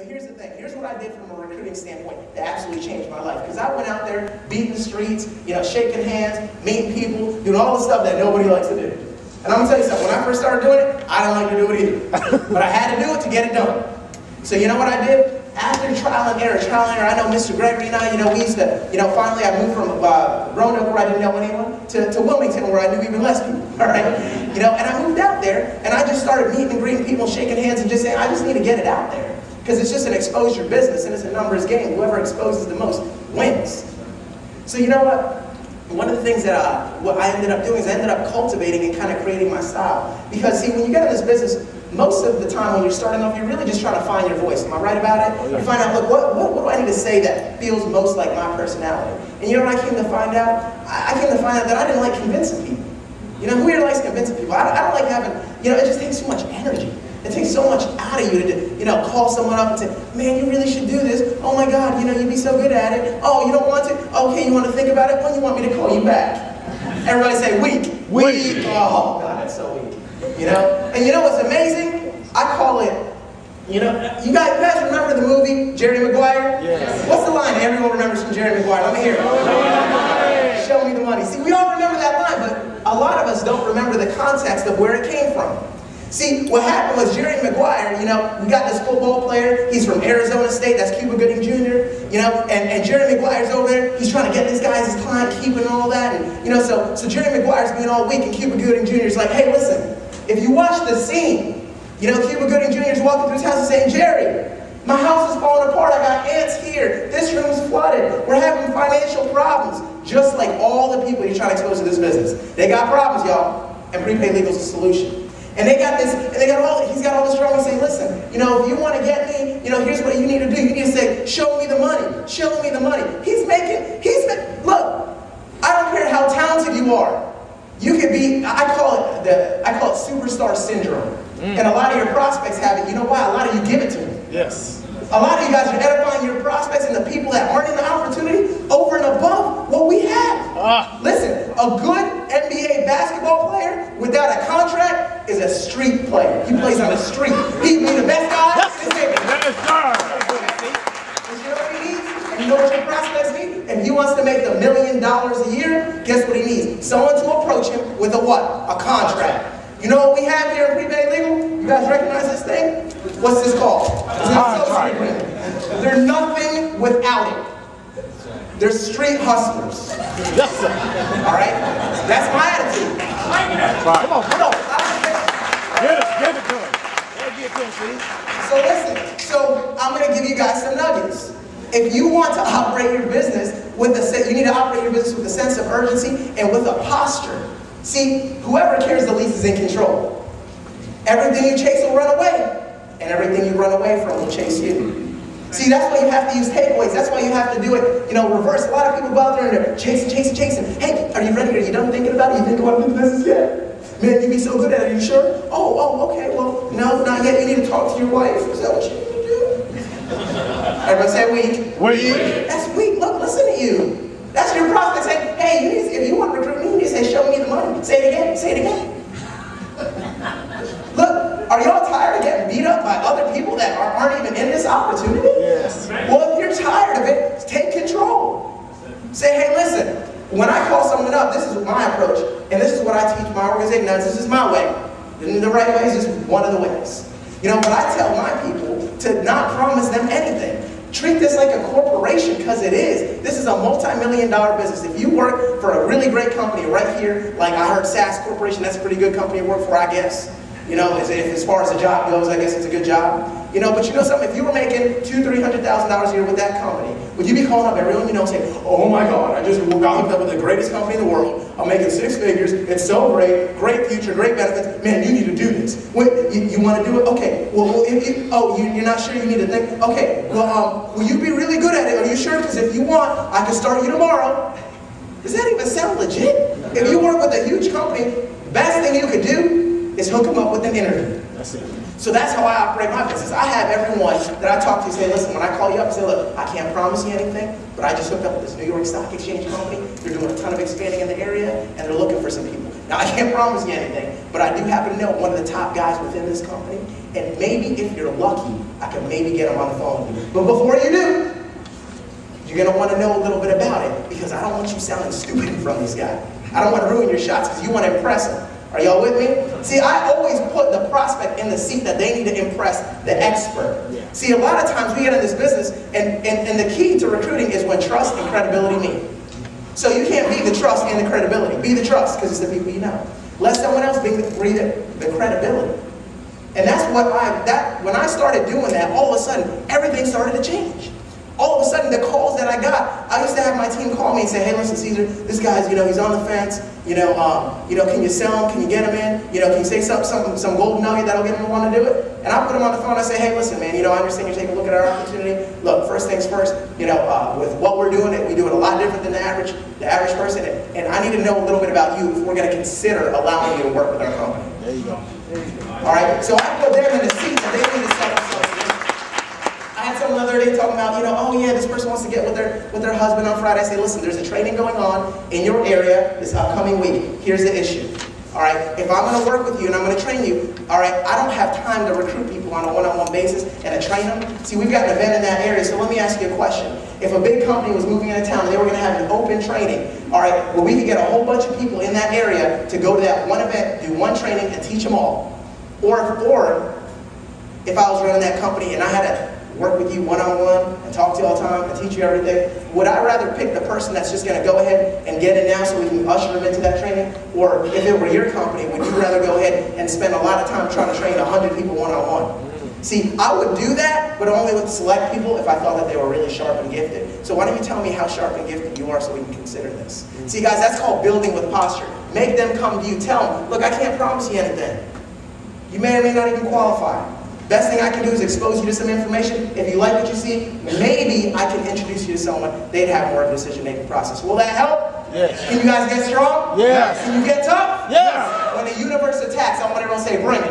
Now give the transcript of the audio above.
But here's the thing. Here's what I did from a recruiting standpoint that absolutely changed my life. Because I went out there, beating the streets, shaking hands, meeting people, doing all the stuff that nobody likes to do. And I'm going to tell you something. When I first started doing it, I didn't like to do it either. But I had to do it to get it done. So you know what I did? After trial and error, I know Mr. Gregory and I, we used to, finally I moved from Roanoke where I didn't know anyone to Wilmington where I knew even less people, all right? And I moved out there and I just started meeting and greeting people, shaking hands and just saying, I just need to get it out there. Because it's just an exposure business and it's a numbers game. Whoever exposes the most wins. So you know what? One of the things that what I ended up doing is I ended up cultivating and kind of creating my style. Because see, when you get in this business, most of the time when you're starting off, you're really just trying to find your voice. Am I right about it? You find out, look, what do I need to say that feels most like my personality? And you know what I came to find out? I came to find out that I didn't like convincing people. Who here likes convincing people? I don't like having, it just takes so much energy. It takes so much out of you to, call someone up and say, man, you really should do this. Oh my God, you'd be so good at it. Oh, you don't want to? Okay, you want to think about it? When you want me to call you back? Everybody say, weak. Weak. Oh, God, that's so weak. And you know what's amazing? I call it, you guys remember the movie Jerry Maguire? Yes. What's the line everyone remembers from Jerry Maguire? Let me hear it. Show me the money. See, we all remember that line, but a lot of us don't remember the context of where it came from. See, what happened was Jerry Maguire, we got this football player, he's from Arizona State, that's Cuba Gooding Jr., and Jerry Maguire's over there, he's trying to get this guy as his client, keeping and all that, and, so Jerry Maguire's being all weak, and Cuba Gooding Jr. is like, hey, listen, if you watch the scene, Cuba Gooding Jr. is walking through his house and saying, Jerry, my house is falling apart, I got ants here, this room's flooded, we're having financial problems, just like all the people you're trying to expose to this business. They got problems, y'all, and prepaid legal's a solution. And they got this, and he's got all this strong and saying, listen, if you want to get me, here's what you need to do. You need to say, show me the money, show me the money. Look, I don't care how talented you are. You could be, I call it superstar syndrome. And a lot of your prospects have it. You know why? A lot of you give it to them. Yes. A lot of you guys are edifying your prospects and the people that aren't in the opportunity over and above what we have. Listen, a good NBA basketball player without a contract is a street player. He plays on the street. He'd be the best guy in this neighborhood. You know what he needs? And you know what your prospects need? If he wants to make $1 million a year, guess what he needs? Someone to approach him with a what? A contract. You know what we have here in prepaid legal? You guys recognize this thing? What's this called? They're nothing without it. They're street hustlers. Yes, sir. All right? That's my attitude. Come on. Give it to him. So listen, so I'm going to give you guys some nuggets. If you want to operate your business you need to operate your business with a sense of urgency and with a posture. See, whoever cares the least is in control. Everything you chase will run away, and everything you run away from will chase you. See, that's why you have to use takeaways. That's why you have to do it, reverse. A lot of people go out there and they're chasing. Hey, are you ready? Are you done thinking about it? You think about the business yet? Man, you'd be so good at it. Are you sure? Oh, okay. Well, no, not yet. You need to talk to your wife. Is that what you need to do? Everybody say weak. Weak. That's weak. Look, listen to you. That's your prospect saying, hey, if you want to recruit me, you need to say, show me the money. Say it again. Say it again. Look, are y'all tired of getting beat up by other people that aren't even in this opportunity? Yes. Well, if you're tired of it, take control. Say, hey, listen, when I call someone up, this is my approach, and this is what I teach my organization. Now, this is my way. And the right way is just one of the ways. But I tell my people to not promise them anything. Treat this like a corporation, because it is. This is a multi-million-dollar business. If you work for a really great company right here, like I heard SAS Corporation, that's a pretty good company to work for, I guess. As far as the job goes, I guess it's a good job. But you know something? If you were making $200,000, $300,000 a year with that company, would you be calling up everyone saying, oh my God, I just got hooked up with the greatest company in the world. I'm making 6 figures. It's so great. Great future, great benefits. Man, you need to do this. Wait, you want to do it? Okay. Well, you're not sure you need to think? Okay. Well, will you be really good at it? Are you sure? Because if you want, I can start you tomorrow. Does that even sound legit? If you work with a huge company, the best thing you could do is hook them up with an interview. That's it. So that's how I operate my business. I have everyone that I talk to say, listen, when I call you up and say, look, I can't promise you anything, but I just hooked up with this New York Stock Exchange company. They're doing a ton of expanding in the area, and they're looking for some people. Now, I can't promise you anything, but I do happen to know one of the top guys within this company, and maybe if you're lucky, I can maybe get them on the phone with you. But before you do, you're going to want to know a little bit about it, because I don't want you sounding stupid in front of this guy. I don't want to ruin your shots because you want to impress him. Are y'all with me? See, I always put the prospect in the seat that they need to impress the expert. See, a lot of times we get in this business, and the key to recruiting is when trust and credibility meet. So you can't be the trust and the credibility. Be the trust, because it's the people you know. Let someone else be the credibility. And that's what when I started doing that, all of a sudden, everything started to change. All of a sudden, the calls that I got, I used to have my team call me and say, hey, listen, Cesar, this guy's, he's on the fence. Can you sell him? Can you get him in? Can you say some golden nugget that'll get him to want to do it? And I put him on the phone. I say, hey, listen, man, I understand you're taking a look at our opportunity. Look, first things first, with what we're doing, we do it a lot different than the average person. And I need to know a little bit about you if we're going to consider allowing you to work with our company. There you go. All right? So I put them in the seat that they need to sell themselves. I had someone the other day talking about, oh yeah, this person wants to get with their husband on Friday. I say, listen, there's a training going on in your area this upcoming week. Here's the issue. All right, if I'm going to work with you and I'm going to train you, all right, I don't have time to recruit people on a one-on-one basis and to train them. See, we've got an event in that area, so let me ask you a question. If a big company was moving into town and they were going to have an open training, all right, well, we could get a whole bunch of people in that area to go to that one event, do one training, and teach them all. Or if I was running that company and I had to work with you one-on-one and talk to you all the time and teach you everything, would I rather pick the person that's just going to go ahead and get in now so we can usher them into that training? Or if it were your company, would you rather go ahead and spend a lot of time trying to train 100 people one-on-one? See, I would do that, but only with select people if I thought that they were really sharp and gifted. So why don't you tell me how sharp and gifted you are so we can consider this? See, guys, that's called building with posture. Make them come to you. Tell them, look, I can't promise you anything. You may or may not even qualify. Best thing I can do is expose you to some information. If you like what you see, maybe I can introduce you to someone. They'd have more of a decision-making process. Will that help? Yes. Can you guys get strong? Yes. Can you get tough? Yes. When the universe attacks, I want everyone to say, bring it.